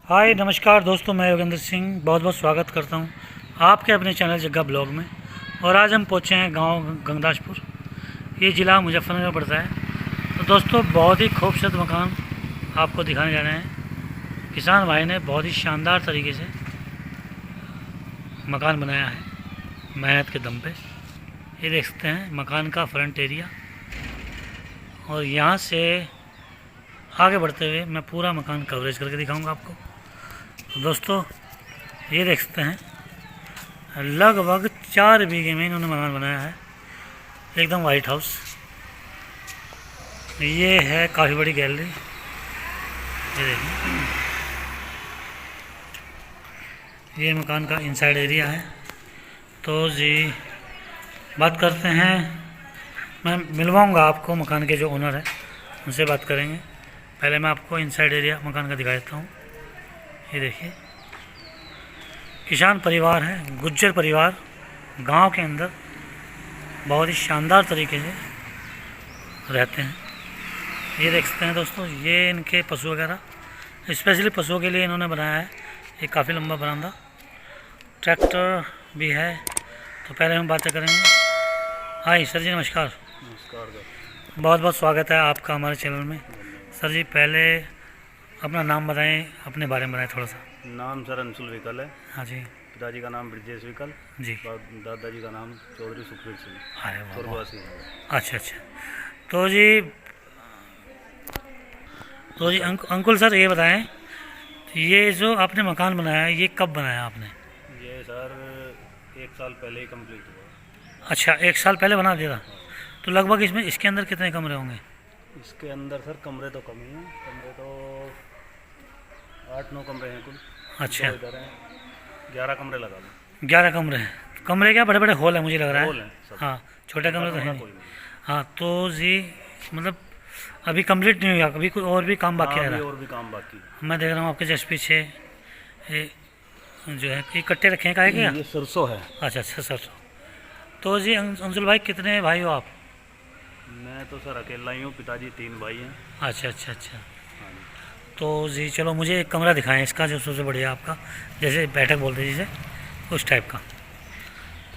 हाय नमस्कार दोस्तों, मैं योगेंद्र सिंह बहुत बहुत स्वागत करता हूं आपके अपने चैनल जग्गा ब्लॉग में। और आज हम पहुंचे हैं गांव गंगदासपुर। ये ज़िला मुजफ्फरनगर में पड़ता है। तो दोस्तों बहुत ही खूबसूरत मकान आपको दिखाने जा रहे हैं। किसान भाई ने बहुत ही शानदार तरीके से मकान बनाया है, मेहनत के दम पे। ये देख सकते हैं मकान का फ्रंट एरिया। और यहाँ से आगे बढ़ते हुए मैं पूरा मकान कवरेज करके दिखाऊंगा आपको। तो दोस्तों ये देख सकते हैं लगभग 4 बीघे में इन्होंने मकान बनाया है, एकदम वाइट हाउस। ये है काफ़ी बड़ी गैलरी, ये देखिए। ये मकान का इनसाइड एरिया है। तो जी बात करते हैं, मैं मिलवाऊंगा आपको मकान के जो ओनर है, उनसे बात करेंगे। पहले मैं आपको इनसाइड एरिया मकान का दिखा देता हूँ। ये देखिए किसान परिवार है, गुज्जर परिवार गांव के अंदर बहुत ही शानदार तरीके से रहते हैं। ये देख सकते हैं दोस्तों, ये इनके पशु वगैरह, स्पेशली पशुओं के लिए इन्होंने बनाया है। ये काफ़ी लंबा बरामदा, ट्रैक्टर भी है। तो पहले हम बातें करेंगे। हाय सर जी, नमस्कार। नमस्कार। बहुत बहुत स्वागत है आपका हमारे चैनल में। सर जी पहले अपना नाम बताएं, अपने बारे में बताएं थोड़ा सा। नाम सर अंशुल विकल है। हाँ जी। पिताजी का नाम ब्रजेश विकल जी। और दादाजी का नाम चौधरी सुखवीर सिंह। अरे वाह, स्वर्गवासी है। अच्छा अच्छा। तो जी अंकुल सर ये बताएं, ये जो आपने मकान बनाया है ये कब बनाया आपने? ये सर 1 साल पहले ही कंप्लीट हुआ। अच्छा, 1 साल पहले बना दिया था। तो लगभग इसमें इसके अंदर कितने कमरे होंगे? इसके अंदर सर कमरे तो कम ही हैं, कमरे तो 8-9 कमरे हैं कुल। अच्छा, 2 इधर हैं, 11 कमरे लगा दो। 11 कमरे हैं। कमरे क्या बड़े बड़े हॉल है मुझे लग रहा हॉल है। हैं सब। हाँ, छोटे कमरे तो कमरा हैं नहीं। कोई नहीं। हाँ तो जी मतलब अभी कंप्लीट नहीं हुआ, अभी कोई और भी काम बाकी हाँ, रह अभी रहा और भी काम बाकी है। है। मैं देख रहा हूँ आपके जस्ट पीछे ये जो है ये कट्टे रखे हैं, काहे के? ये सरसों है। अच्छा अच्छा सर। तो जी अंशुल भाई कितने भाई हो आप? मैं तो सर अकेला ही हूँ, पिताजी 3 भाई हैं। अच्छा अच्छा अच्छा। हाँ जी। तो जी चलो मुझे एक कमरा दिखाएं इसका, जो सबसे बढ़िया आपका, जैसे बैठक बोलते हैं जिसे, उस टाइप का।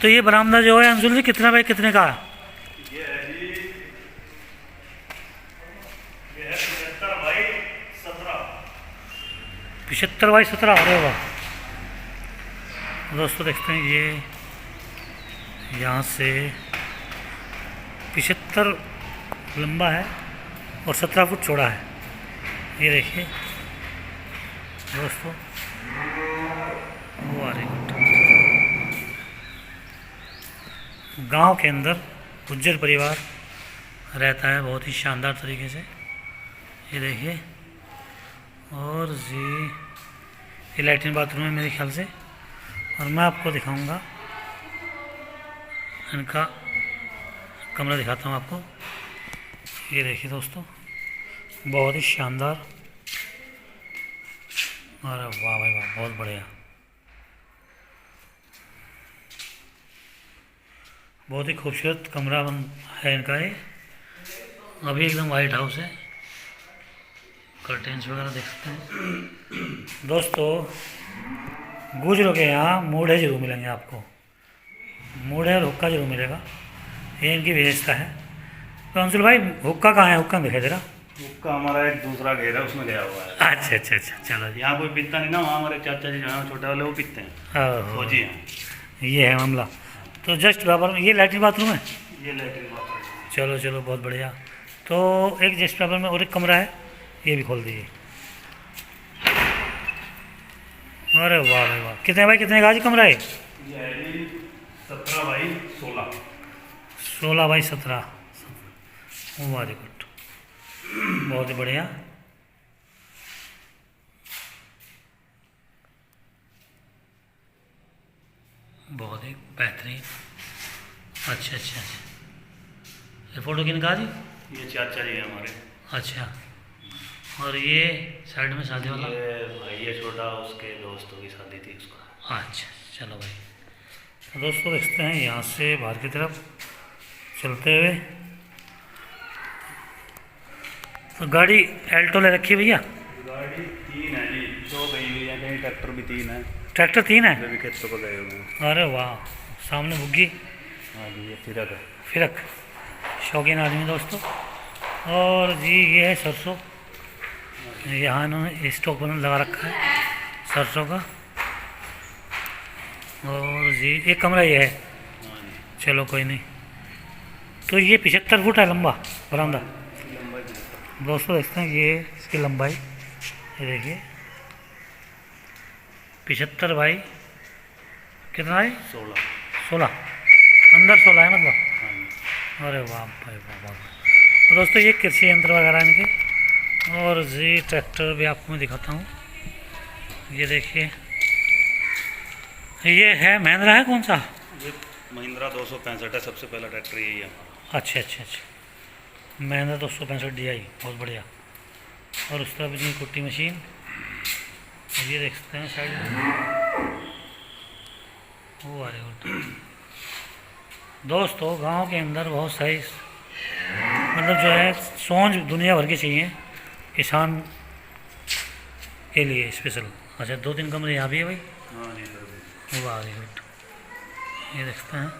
तो ये बरामदा जो है अंशुल जी कितना बाई कितने का है? ये है जी, ये है 75/17। 75/17। अरे वाह दोस्तों, देखते हैं ये यहाँ से 75 लंबा है और 17 फुट चौड़ा है। ये देखिए दोस्तों, वेरी गुड। गांव के अंदर गुज्जर परिवार रहता है बहुत ही शानदार तरीके से। ये देखिए। और जी ये लैट्रिन बाथरूम है मेरे ख्याल से। और मैं आपको दिखाऊंगा इनका कमरा, दिखाता हूँ आपको। ये देखिए दोस्तों, बहुत ही शानदार। अरे वाह भाई वाह, बहुत बढ़िया, बहुत ही खूबसूरत कमरा है इनका ये। अभी एकदम वाइट हाउस है, कर्टेंस वगैरह देख सकते हैं दोस्तों। गुजरों के यहाँ मूढ़े जरूर मिलेंगे आपको, मूढ़े और हुक्का जरूर मिलेगा, ये इनकी विशेषता है। तो अंशुल भाई हुक्का कहाँ है? हुक्का दिखाई दे रहा। उसका हमारा एक दूसरा घेर है, उसमें गया हुआ है। अच्छा अच्छा अच्छा, चलो जी। यहाँ कोई पीता नहीं ना, वहाँ हमारे चाचा जी जो है छोटे वाले वो पीते हैं, ओहो, फौजी हैं। ये है मामला। तो जस्ट बराबर में ये लैट्रिन बाथरूम है। ये लैट्रिन बाथरूम। चलो चलो, बहुत बढ़िया। तो एक जस्ट बराबर में और एक कमरा है, ये भी खोल दीजिए। अरे वाह भाई वाह, कितने भाई कितने का जी कमरा है? ये है जी 17/16। 16/17। वेरी गुड, बहुत ही बढ़िया। बहुत ही बेहतरीन। अच्छा अच्छा अच्छा, ये फ़ोटो किन का जी? ये चाचा जी है हमारे। अच्छा, और ये साइड में शादी वाला? ये भाई है छोटा, उसके दोस्तों की शादी थी उसका। अच्छा चलो भाई। तो दोस्तों देखते हैं यहाँ से बाहर की तरफ चलते हुए। तो गाड़ी एल्टो ले रखी है भैया? गाड़ी 3 है जी, दो गई हुई है, कहीं ट्रैक्टर भी 3 है, ट्रैक्टर 3 है? वे भी खेतों पर गए हुए हैं। अरे वाह, सामने बुग्गी हाँ जी, ये फिरक है। फिरक, शौकीन आदमी दोस्तों। और जी ये है सरसों, यहाँ इन्होंने स्टॉक बना लगा रखा है सरसों का। और जी एक कमरा ये है, हाँ जी, चलो कोई नहीं। तो ये 75 फुट है लंबा बरामदा लंबाई 75। दोस्तों। देखते हैं ये इसकी लंबाई, ये देखिए 75 बाई कितना है? 16। 16, अंदर 16 है मतलब। हाँ जी। अरे वाह भाई वाह वाह। तो दोस्तों ये कृषि यंत्र वगैरह इनके। और जी ट्रैक्टर भी आपको मैं दिखाता हूँ, ये देखिए ये है महिंद्रा, है कौन सा? ये महिंद्रा 265 है, सबसे पहला ट्रैक्टर यही है। अच्छा अच्छा अच्छा, महिंद्रा 265 DI, बहुत बढ़िया। और उस तरफ भी कुट्टी मशीन, ये देख सकते हैं साइड में, वो आ रहे दोस्तों। गांव के अंदर बहुत सही मतलब जो है सोच दुनिया भर की चाहिए किसान के लिए स्पेशल। अच्छा 2-3 कमरे यहाँ भी है भाई, हाँ जी सर। वो आ रही गुड, ये देखते हैं।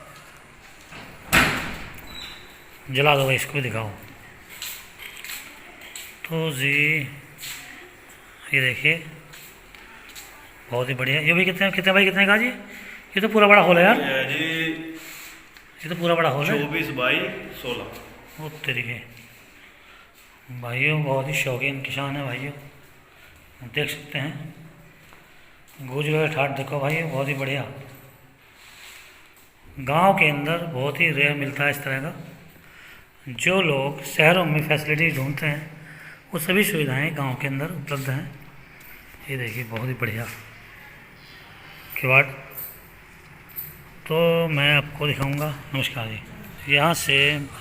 जला दो भाई, इसको भी दिखाओ। तो जी ये देखिए बहुत ही बढ़िया। ये भी कितने कितने भाई, कितने का जी? ये तो पूरा बड़ा हॉल है यार, ये है जी ये तो पूरा बड़ा हॉल है। 24 बाई 16। वो तरीके भाइयों, बहुत ही शौकीन किसान है भाइयों, देख सकते हैं। गूंज वगैरह ठाट देखो भाई, बहुत ही बढ़िया। गांव के अंदर बहुत ही रेयर मिलता है इस तरह का। जो लोग शहरों में फैसिलिटी ढूंढते हैं वो सभी सुविधाएं गांव के अंदर उपलब्ध हैं। ये देखिए बहुत ही बढ़िया किवाड़। तो मैं आपको दिखाऊंगा। नमस्कार जी, यहाँ से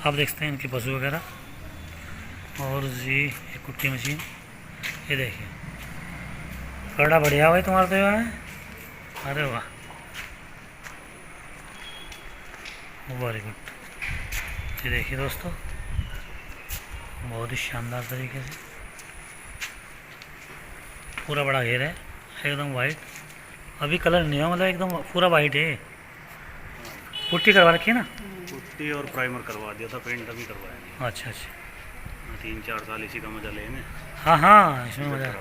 आप देखते हैं इनके पशु वगैरह। और जी ये कुट्टी मशीन, ये देखिए खड़ा बढ़िया भाई तुम्हारा तो है। अरे वाह, वेरी गुड। ये देखिए दोस्तों, बहुत ही शानदार तरीके से पूरा बड़ा घेर है, एकदम वाइट। अभी कलर नहीं हुआ, मतलब एकदम पूरा वाइट है। पुट्टी करवा रखी है ना? पुट्टी और प्राइमर करवा दिया था, पेंट अभी करवाया नहीं। अच्छा अच्छा, 3-4 साल इसी का मजा लेने। हाँ हाँ, इसमें मज़ा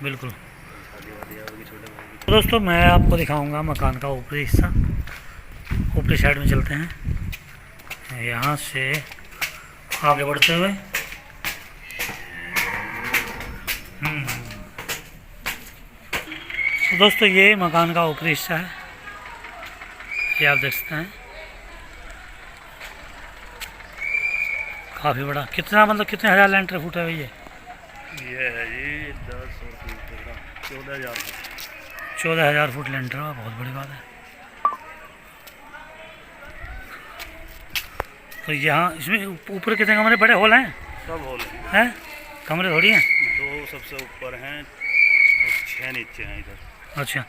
बिल्कुल। शादी वादी होगी छोटे भाई की। तो दोस्तों मैं आपको दिखाऊंगा मकान का ऊपरी हिस्सा। ऊपरी साइड में चलते हैं, यहाँ से आगे बढ़ते हुए। तो दोस्तों ये मकान का ऊपरी हिस्सा है, ये आप देख सकते हैं। काफ़ी बड़ा, कितना मतलब कितने हज़ार लेंटर फुट है भैया? ये है जी 10 और 14,000 14,000 फुट लेंटर है, बहुत बड़ी बात है। तो यहाँ इसमें ऊपर कितने कमरे, बड़े हॉल हैं? सब हॉल हैं कमरे थोड़ी हैं? 2 सबसे ऊपर हैं, 6 नीचे हैं इधर। अच्छा,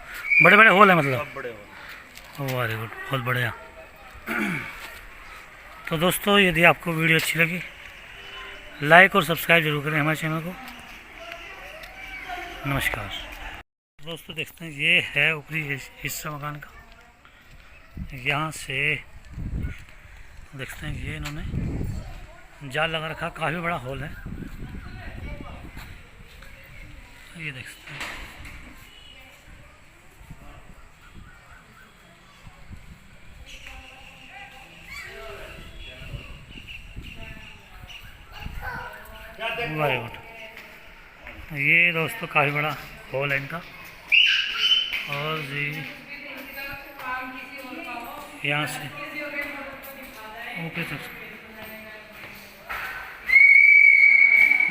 बड़े बड़े हॉल हैं मतलब। सब बड़े हॉल। वेरी गुड, बहुत बढ़िया। तो दोस्तों यदि आपको वीडियो अच्छी लगी, लाइक और सब्सक्राइब जरूर करें हमारे चैनल को। नमस्कार दोस्तों, देखते हैं ये है ऊपरी हिस्सा मकान का। यहाँ से देखते हैं ये इन्होंने जाल लगा रखा, काफ़ी बड़ा हॉल है, ये देख सकते हैं। Very good. ये दोस्तों काफ़ी बड़ा हॉल है इनका। और जी यहाँ से ऊपर तक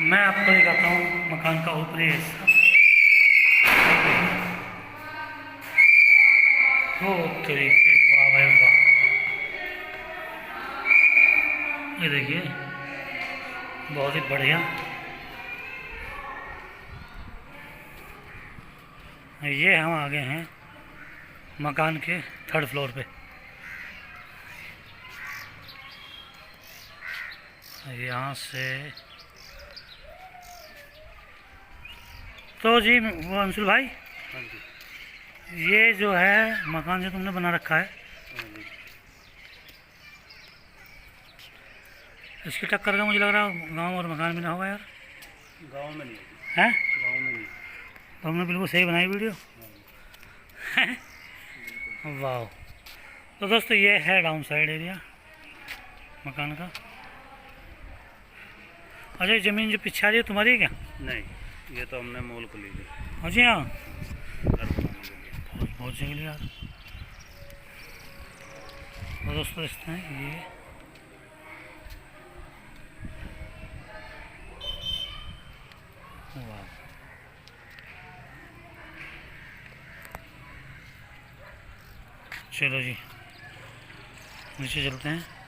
मैं आपको दिखाता हूँ मकान का ऊपरी हिस्सा। हो तरीके, वाह भाई वाह, ये देखिए बहुत ही बढ़िया। ये हम आ गए हैं मकान के 3rd फ्लोर पे। यहाँ से तो जी वो अंशुल भाई, हाँ जी। ये जो है मकान जो तुमने बना रखा है, हाँ जी। इसकी टक्कर का मुझे लग रहा है गांव और मकान में ना होगा यार। गांव में नहीं हैं? है, गांव में नहीं। तुमने बिल्कुल सही बनाई वीडियो। हाँ जी। वाह। तो दोस्तों ये है डाउन साइड एरिया मकान का। अच्छा, ये ज़मीन जो पीछे आ रही है तुम्हारी है क्या? नहीं, ये तो हमने मोल को ली थी हाँ जी, हाँ। घर बनाने के लिए। बहुत सही लिया यार। तो दोस्तों इस तरह ये वाह। चलो जी नीचे चलते हैं।